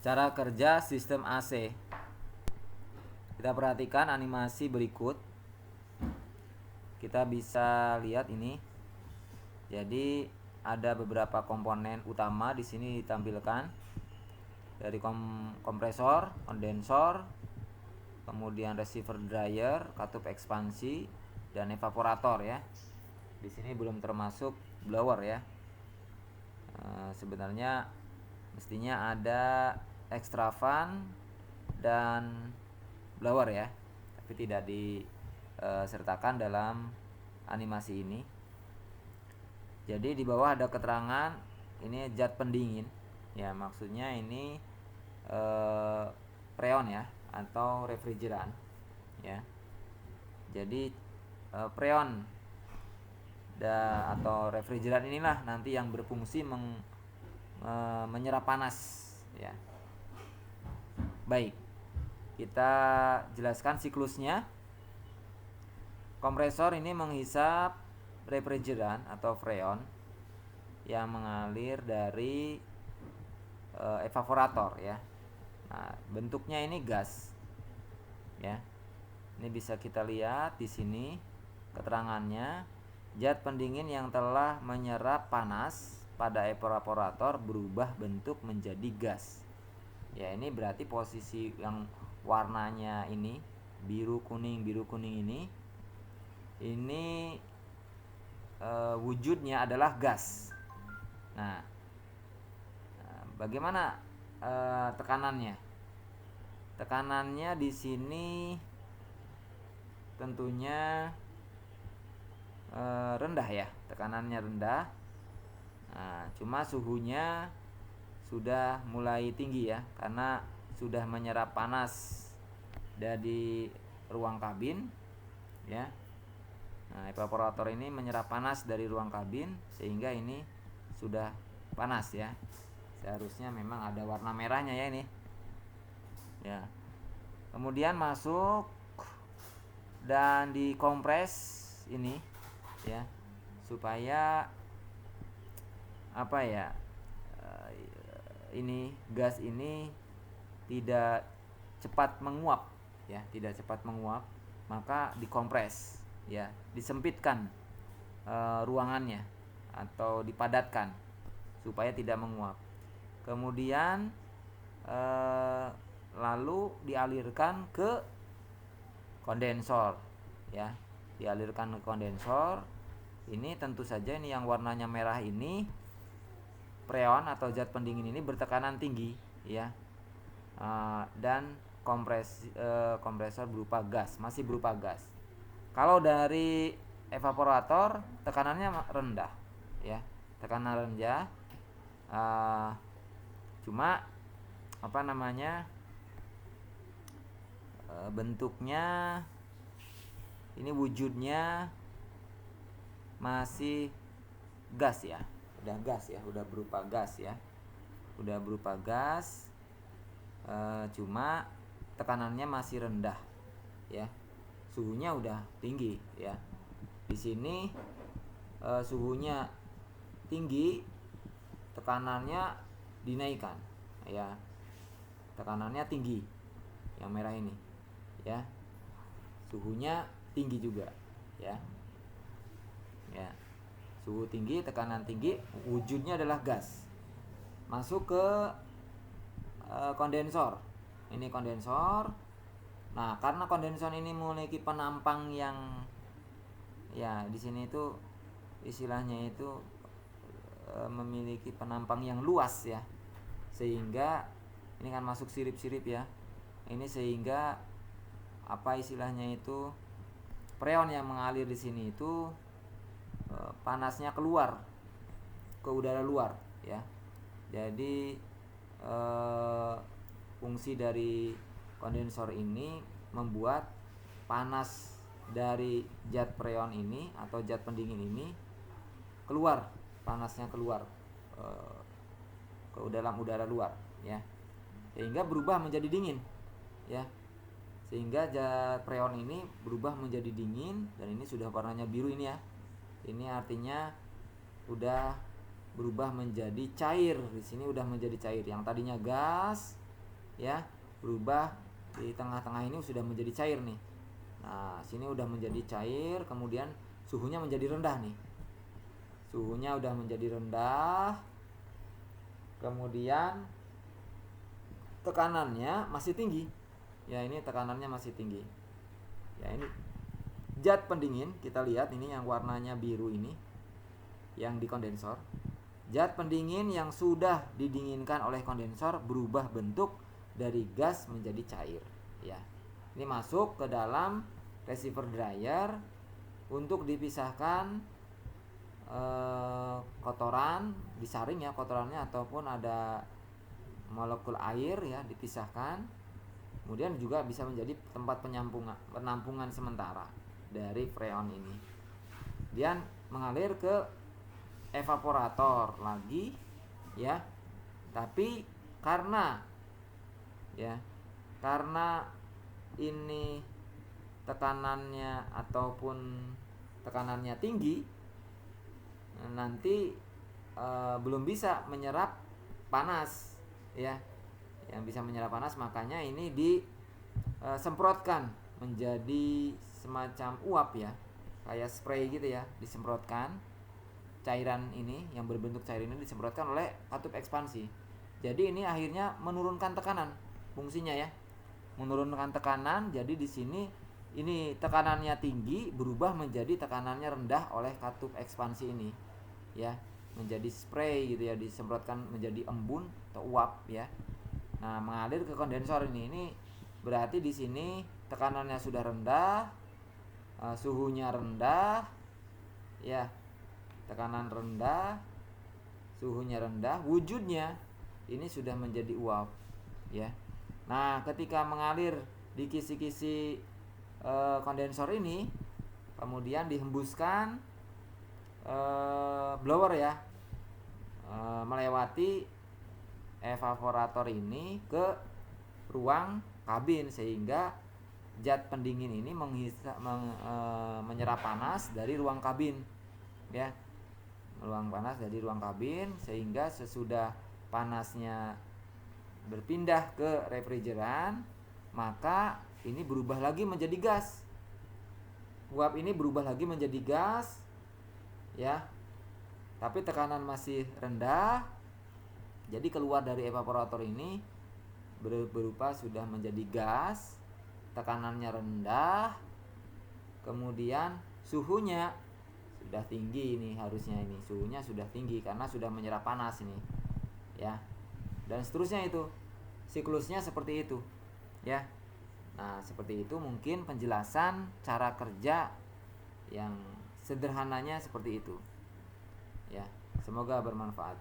Cara kerja sistem AC. Kita perhatikan animasi berikut. Kita bisa lihat ini. Jadi ada beberapa komponen utama di sini ditampilkan. Dari kompresor, kondensor, kemudian receiver dryer, katup ekspansi, dan evaporator ya. Di sini belum termasuk blower ya. Sebenarnya mestinya ada extra fan dan blower ya, tapi tidak disertakan dalam animasi ini. Jadi di bawah ada keterangan ini zat pendingin ya, maksudnya ini freon ya atau refrigeran ya. Jadi freon atau refrigeran inilah nanti yang berfungsi menyerap panas ya. Baik, kita jelaskan siklusnya. Kompresor ini menghisap refrigeran atau freon yang mengalir dari evaporator ya. Nah, bentuknya ini gas ya. Ini bisa kita lihat di sini keterangannya, zat pendingin yang telah menyerap panas pada evaporator berubah bentuk menjadi gas. Ya, ini berarti posisi yang warnanya ini biru kuning ini wujudnya adalah gas. Nah, bagaimana tekanannya? Tekanannya di sini tentunya rendah ya, tekanannya rendah. Nah, cuma suhunya sudah mulai tinggi ya, karena sudah menyerap panas dari ruang kabin ya. Nah, evaporator ini menyerap panas dari ruang kabin sehingga ini sudah panas ya. Seharusnya memang ada warna merahnya ya ini. Ya. Kemudian masuk dan dikompres ini ya, supaya apa ya, ini gas ini tidak cepat menguap ya, maka dikompres ya, disempitkan ruangannya atau dipadatkan supaya tidak menguap. Kemudian lalu dialirkan ke kondensor ya, dialirkan ke kondensor. Ini tentu saja ini yang warnanya merah ini freon atau zat pendingin ini bertekanan tinggi ya, dan kompresor berupa gas, masih berupa gas. Kalau dari evaporator tekanannya rendah ya, tekanan rendah, cuma apa namanya, bentuknya ini wujudnya masih gas ya, udah berupa gas, cuma tekanannya masih rendah ya, suhunya udah tinggi ya. Di sini suhunya tinggi, tekanannya dinaikkan ya, tekanannya tinggi yang merah ini ya, suhunya tinggi juga ya. Suhu tinggi, tekanan tinggi, wujudnya adalah gas. Masuk ke kondensor. Ini kondensor. Nah, karena kondensor ini memiliki penampang yang ya, di sini itu istilahnya itu memiliki penampang yang luas ya, sehingga ini kan masuk sirip-sirip ya. Ini sehingga apa istilahnya itu, freon yang mengalir di sini itu panasnya keluar ke udara luar ya. Jadi fungsi dari kondensor ini membuat panas dari zat freon ini atau zat pendingin ini keluar, panasnya keluar ke dalam udara luar ya, sehingga berubah menjadi dingin ya. Sehingga zat freon ini berubah menjadi dingin, dan ini sudah warnanya biru ini ya. Ini artinya udah berubah menjadi cair. Di sini udah menjadi cair. Yang tadinya gas ya, berubah di tengah-tengah ini sudah menjadi cair nih. Nah, sini udah menjadi cair, kemudian suhunya menjadi rendah nih. Suhunya udah menjadi rendah. Kemudian tekanannya masih tinggi. Ya, ini tekanannya masih tinggi. Ya, ini zat pendingin, kita lihat ini yang warnanya biru ini yang di kondensor. Zat pendingin yang sudah didinginkan oleh kondensor berubah bentuk dari gas menjadi cair, ya. Ini masuk ke dalam receiver dryer untuk dipisahkan kotoran, disaring ya kotorannya, ataupun ada molekul air ya, dipisahkan. Kemudian juga bisa menjadi tempat penampungan sementara dari freon ini. Kemudian mengalir ke evaporator lagi ya. Tapi karena ini tekanannya ataupun tekanannya tinggi, nanti belum bisa menyerap panas ya. Yang bisa menyerap panas, makanya ini disemprotkan menjadi semacam uap ya, kayak spray gitu ya, disemprotkan cairan ini yang berbentuk cair ini disemprotkan oleh katup ekspansi. Jadi ini akhirnya menurunkan tekanan, fungsinya ya, menurunkan tekanan. Jadi di sini ini tekanannya tinggi berubah menjadi tekanannya rendah oleh katup ekspansi ini ya, menjadi spray gitu ya, disemprotkan menjadi embun atau uap ya. Nah, mengalir ke kondensor ini. Ini berarti di sini tekanannya sudah rendah, suhunya rendah, ya, tekanan rendah, suhunya rendah, wujudnya ini sudah menjadi uap, ya. Nah, ketika mengalir di kisi-kisi kondensor ini, kemudian dihembuskan blower ya, melewati evaporator ini ke ruang kabin, sehingga zat pendingin ini menyerap panas dari ruang kabin ya, ruang panas dari ruang kabin, sehingga sesudah panasnya berpindah ke refrigeran, maka ini berubah lagi menjadi gas. Uap ini berubah lagi menjadi gas ya, tapi tekanan masih rendah. Jadi keluar dari evaporator ini berupa sudah menjadi gas, tekanannya rendah, kemudian suhunya sudah tinggi. Ini harusnya ini suhunya sudah tinggi karena sudah menyerap panas ini ya, dan seterusnya. Itu siklusnya seperti itu ya. Nah, seperti itu mungkin penjelasan cara kerja yang sederhananya seperti itu ya. Semoga bermanfaat.